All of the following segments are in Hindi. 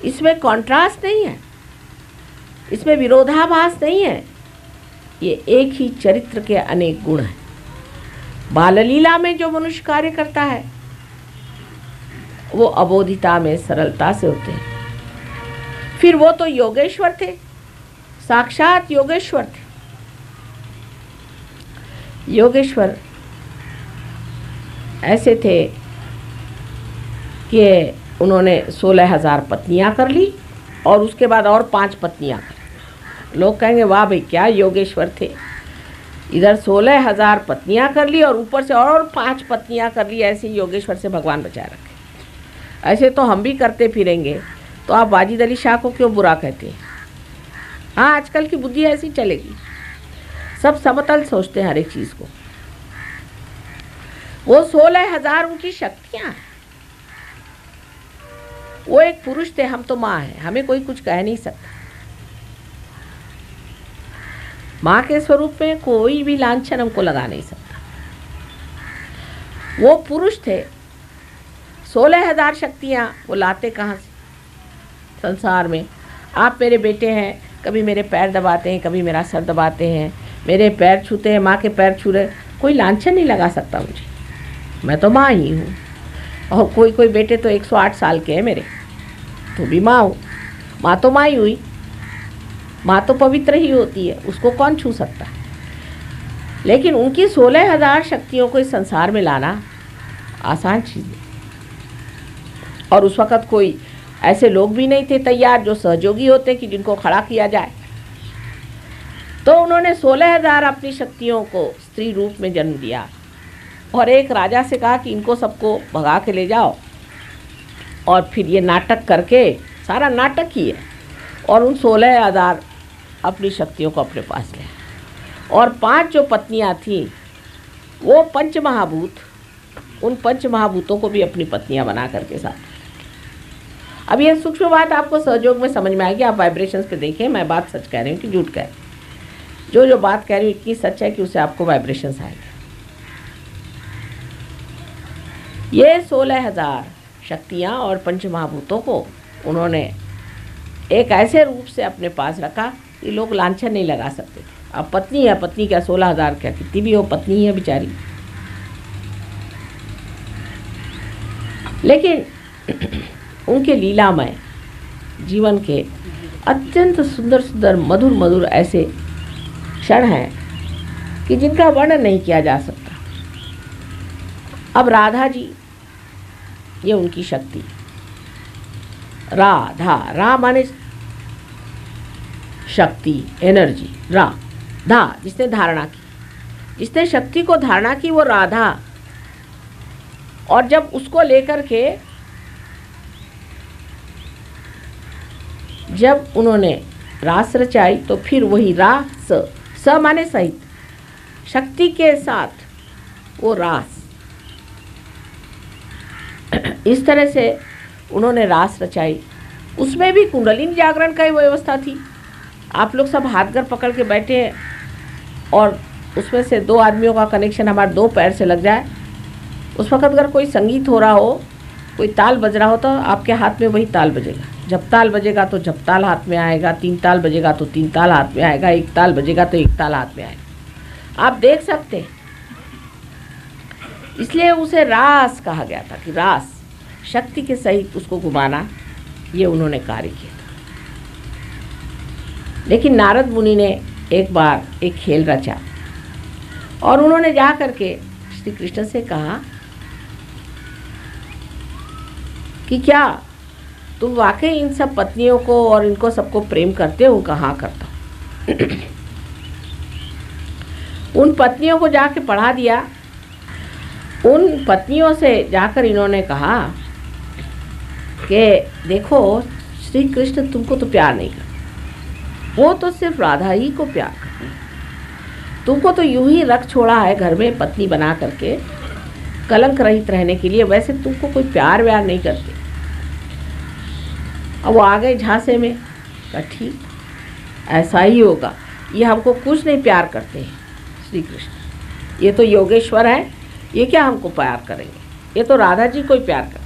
इसमें कॉन्ट्रास्ट नहीं है, इसमें विरोधाभास नहीं है, ये एक ही चरित्र के अनेक गुण हैं। बाललीला में जो मनुष्य कार्य करता है वो अबोधिता में सरलता से होते हैं। फिर वो तो योगेश्वर थे, साक्षात योगेश्वर थे। योगेश्वर ऐसे थे कि उन्होंने 16,000 पत्नियां कर ली और उसके बाद और 5 पत्नियां कर ली। लोग कहेंगे वाह भाई क्या योगेश्वर थे, इधर 16,000 पत्नियां कर ली और ऊपर से और 5 पत्नियां कर ली। ऐसे योगेश्वर से भगवान बचाए रखे। ऐसे तो हम भी करते फिरेंगे तो आप वाजिद अली शाह को क्यों बुरा कहते हैं? हाँ, आजकल की बुद्धि ऐसी चलेगी, सब समतल सोचते हैं हर एक चीज़ को। वो 16,000 उनकी शक्तियाँ हैं। वो एक पुरुष थे, हम तो माँ हैं, हमें कोई कुछ कह नहीं सकता। माँ के स्वरूप में कोई भी लांछन हमको लगा नहीं सकता। वो पुरुष थे, 16,000 शक्तियाँ वो लाते कहाँ से संसार में? आप मेरे बेटे हैं, कभी मेरे पैर दबाते हैं, कभी मेरा सर दबाते हैं, मेरे पैर छूते हैं, माँ के पैर छू रहे, कोई लांछन नहीं लगा सकता मुझे। मैं तो माँ ही हूँ। और कोई कोई बेटे तो 108 साल के हैं मेरे, तो भी माँ हूँ। माँ तो माँ ही हुई, माँ तो पवित्र ही होती है, उसको कौन छू सकता है? लेकिन उनकी 16,000 शक्तियों को इस संसार में लाना आसान चीज़ है। और उस वक़्त कोई ऐसे लोग भी नहीं थे तैयार जो सहयोगी होते कि जिनको खड़ा किया जाए। तो उन्होंने 16,000 अपनी शक्तियों को स्त्री रूप में जन्म दिया और एक राजा से कहा कि इनको सबको भगा के ले जाओ और फिर ये नाटक करके, सारा नाटक ही है, और उन 16,000 अपनी शक्तियों को अपने पास ले। और 5 जो पत्नियां थीं वो पंचमहाभूत, उन पंचमहाभूतों को भी अपनी पत्नियां बना करके साथ। अब ये सूक्ष्म बात आपको सहयोग में समझ में आएगी। आप वाइब्रेशंस पे देखें, मैं बात सच कह रही हूँ कि झूठ कह रही हूँ। जो बात कह रही हूँ इतनी सच है कि उसे आपको वाइब्रेशंस आएंगे। ये 16,000 शक्तियाँ और पंचमहाभूतों को उन्होंने एक ऐसे रूप से अपने पास रखा कि लोग लांछन नहीं लगा सकते थे। अब पत्नी है, पत्नी क्या 16,000 क्या कितनी भी हो, पत्नी है बेचारी। लेकिन उनके लीलामय जीवन के अत्यंत सुंदर सुंदर मधुर मधुर ऐसे क्षण हैं कि जिनका वर्णन नहीं किया जा सकता। अब राधा जी, ये उनकी शक्ति। राधा, रा माने शक्ति, एनर्जी। रा, धा जिसने धारणा की, जिसने शक्ति को धारणा की वो राधा। और जब उसको लेकर के जब उन्होंने रास रचाई तो फिर वही रास, स माने सहित, शक्ति के साथ वो रास, इस तरह से उन्होंने रास रचाई। उसमें भी कुंडलिनी जागरण का ही व्यवस्था थी। आप लोग सब हाथ घर पकड़ के बैठे हैं और उसमें से 2 आदमियों का कनेक्शन हमारे 2 पैर से लग जाए, उस वक़्त अगर कोई संगीत हो रहा हो, कोई ताल बज रहा हो तो आपके हाथ में वही ताल बजेगा। जब ताल बजेगा तो जब ताल हाथ में आएगा, 3 ताल बजेगा तो 3 ताल हाथ में आएगा, 1 ताल बजेगा तो 1 ताल हाथ में आएगा। आप देख सकते हैं। इसलिए उसे रास कहा गया था कि रास, शक्ति के सहित उसको घुमाना, ये उन्होंने कार्य किया था। लेकिन नारद मुनि ने एक बार एक खेल रचा और उन्होंने जा करके श्री कृष्ण से कहा कि क्या तुम वाकई इन सब पत्नियों को और इनको सबको प्रेम करते हो? कहाँ करता हूँ। उन पत्नियों को जाके पढ़ा दिया। उन पत्नियों से जाकर इन्होंने कहा कि देखो श्री कृष्ण तुमको तो प्यार नहीं करते, वो तो सिर्फ राधा ही को प्यार करते हैं। तुमको तो यूं ही रख छोड़ा है घर में पत्नी बना करके कलंक रहित रहने के लिए, वैसे तुमको कोई प्यार व्यार नहीं करते। अब वो आ गए झांसे में, कहा ठीक ऐसा ही होगा, ये हमको कुछ नहीं प्यार करते हैं श्री कृष्ण, ये तो योगेश्वर है, ये क्या हमको प्यार करेंगे, ये तो राधा जी को ही प्यार करते।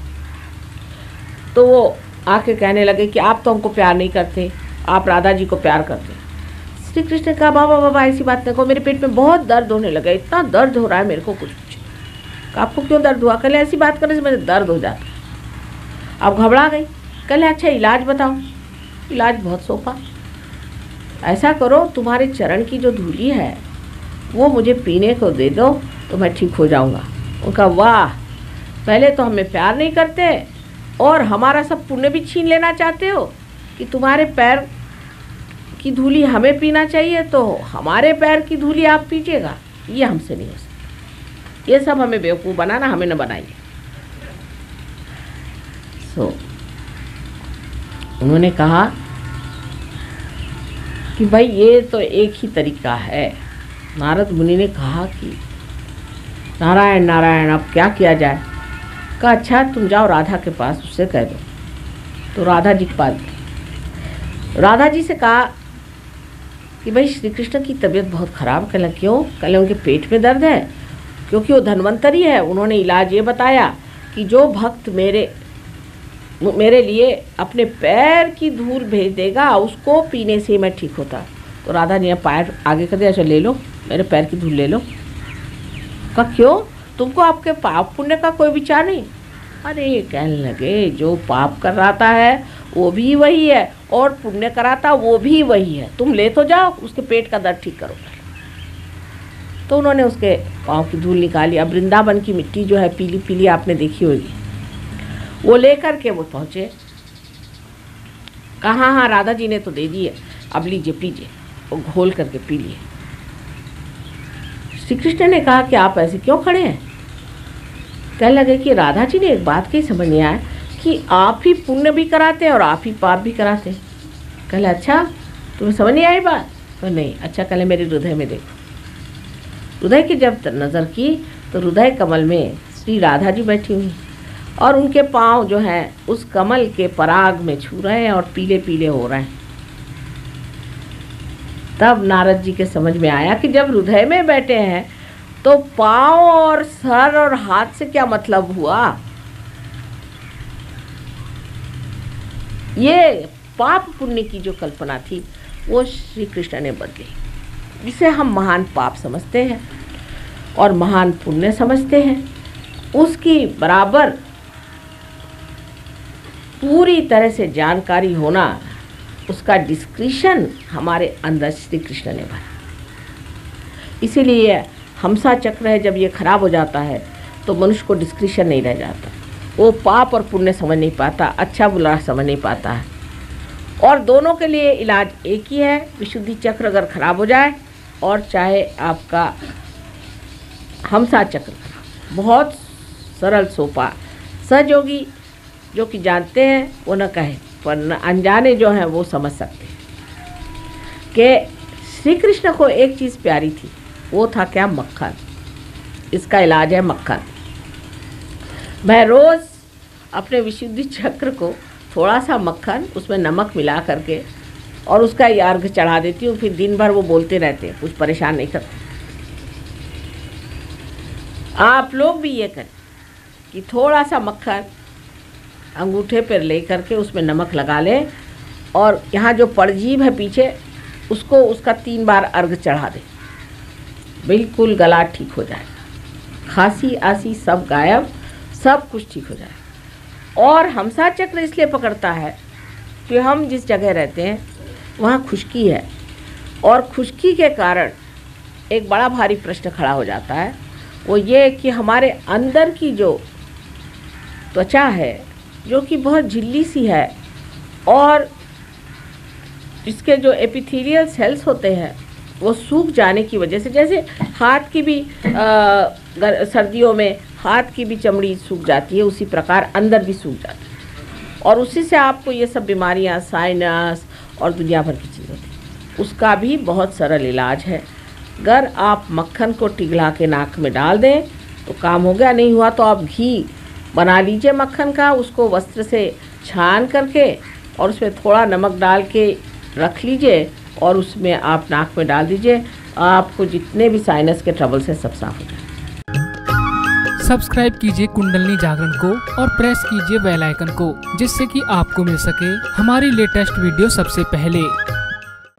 तो वो आके कहने लगे कि आप तो हमको प्यार नहीं करते, आप राधा जी को प्यार करते। श्री कृष्ण ने कहा बाबा बाबा ऐसी बात नहीं कहो, मेरे पेट में बहुत दर्द होने लगा, इतना दर्द हो रहा है मेरे को कुछ। आपको क्यों दर्द हुआ? कल ऐसी बात करने से मेरे दर्द हो जाता। अब घबरा गई। कल अच्छा इलाज बताओ। इलाज बहुत सोपा, ऐसा करो तुम्हारे चरण की जो धूली है वो मुझे पीने को दे दो तो मैं ठीक हो जाऊंगा। उनका वाह, पहले तो हमें प्यार नहीं करते और हमारा सब पुण्य भी छीन लेना चाहते हो कि तुम्हारे पैर की धूली हमें पीना चाहिए तो हमारे पैर की धूली आप पीजिएगा। ये हमसे नहीं हो सकता, ये सब हमें बेवकूफ़ बनाना, हमें न बनाइए। उन्होंने कहा कि भाई ये तो एक ही तरीका है। नारद मुनि ने कहा कि नारायण नारायण अब क्या किया जाए? कहा अच्छा तुम जाओ राधा के पास, उससे कह दो। तो राधा जी के पास गए। राधा जी से कहा कि भाई श्री कृष्ण की तबीयत बहुत ख़राब। कहला क्यों? कहले उनके पेट में दर्द है, क्योंकि वो धन्वंतरी है। उन्होंने इलाज ये बताया कि जो भक्त मेरे लिए अपने पैर की धूल भेज देगा उसको पीने से मैं ठीक होता। तो राधा ने पैर आगे कर दिया, अच्छा ले लो मेरे पैर की धूल ले लो। कहा क्यों? तुमको आपके पाप पुण्य का कोई विचार नहीं? अरे कहने लगे जो पाप कराता है वो भी वही है और पुण्य कराता वो भी वही है, तुम ले तो जाओ, उसके पेट का दर्द ठीक करो। तो उन्होंने उसके पाँव की धूल निकाली। अब वृंदावन की मिट्टी जो है पीली पीली आपने देखी होगी, वो लेकर के वो पहुँचे। कहा हाँ राधा जी ने तो दे दी है, अब लीजिए पीजिए। वो घोल करके पी लिए। श्री कृष्ण ने कहा कि आप ऐसे क्यों खड़े हैं? कहने लगे कि राधा जी ने एक बात की समझ नहीं आया कि आप ही पुण्य भी कराते हैं और आप ही पाप भी कराते हैं। कहले अच्छा तुम्हें समझ नहीं आई बात? तो नहीं। अच्छा कहले मेरे हृदय में देखो। हृदय की जब नज़र की तो हृदय कमल में श्री राधा जी बैठी हुई और उनके पाँव जो हैं उस कमल के पराग में छू रहे हैं और पीले पीले हो रहे हैं। तब नारद जी के समझ में आया कि जब हृदय में बैठे हैं तो पाँव और सर और हाथ से क्या मतलब हुआ? ये पाप पुण्य की जो कल्पना थी वो श्री कृष्ण ने बदली, जिसे हम महान पाप समझते हैं और महान पुण्य समझते हैं, उसकी बराबर पूरी तरह से जानकारी होना, उसका डिस्क्रिशन हमारे अंदर श्री कृष्ण ने भरा। इसीलिए हमसा चक्र है, जब ये खराब हो जाता है तो मनुष्य को डिस्क्रिशन नहीं रह जाता, वो पाप और पुण्य समझ नहीं पाता, अच्छा बुरा समझ नहीं पाता है। और दोनों के लिए इलाज एक ही है, विशुद्धि चक्र अगर खराब हो जाए और चाहे आपका हमसा चक्र, बहुत सरल सोपा। सहयोगी जो कि जानते हैं वो न कहे, पर अनजाने जो हैं वो समझ सकते हैं कि श्री कृष्ण को एक चीज़ प्यारी थी, वो था क्या? मक्खन। इसका इलाज है मक्खन। मैं रोज़ अपने विशुद्धि चक्र को थोड़ा सा मक्खन, उसमें नमक मिला करके और उसका अर्घ चढ़ा देती हूँ। फिर दिन भर वो बोलते रहते हैं, कुछ परेशान नहीं करते। आप लोग भी ये करें कि थोड़ा सा मक्खन अंगूठे पर ले करके उसमें नमक लगा लें और यहाँ जो परजीव है पीछे उसको उसका 3 बार अर्घ चढ़ा दें, बिल्कुल गला ठीक हो जाए, खांसी आसी सब गायब, सब कुछ ठीक हो जाए। और हमसा चक्र इसलिए पकड़ता है कि हम जिस जगह रहते हैं वहाँ खुश्की है और खुश्की के कारण एक बड़ा भारी प्रश्न खड़ा हो जाता है, वो ये कि हमारे अंदर की जो त्वचा है जो कि बहुत झिल्ली सी है और इसके जो एपिथेलियल सेल्स होते हैं वो सूख जाने की वजह से, जैसे हाथ की भी सर्दियों में हाथ की भी चमड़ी सूख जाती है, उसी प्रकार अंदर भी सूख जाती है और उसी से आपको ये सब बीमारियां, साइनस और दुनिया भर की चीज़ होती है। उसका भी बहुत सरल इलाज है। अगर आप मक्खन को पिघला के नाक में डाल दें तो काम हो गया। नहीं हुआ तो आप घी बना लीजिए मक्खन का, उसको वस्त्र से छान करके और उसमें थोड़ा नमक डाल के रख लीजिए और उसमें आप नाक में डाल दीजिए। आपको जितने भी साइनस के ट्रबल से सब साफ हो जाए। सब्सक्राइब कीजिए कुंडलिनी जागरण को और प्रेस कीजिए बेल आइकन को, जिससे कि आपको मिल सके हमारी लेटेस्ट वीडियो सबसे पहले।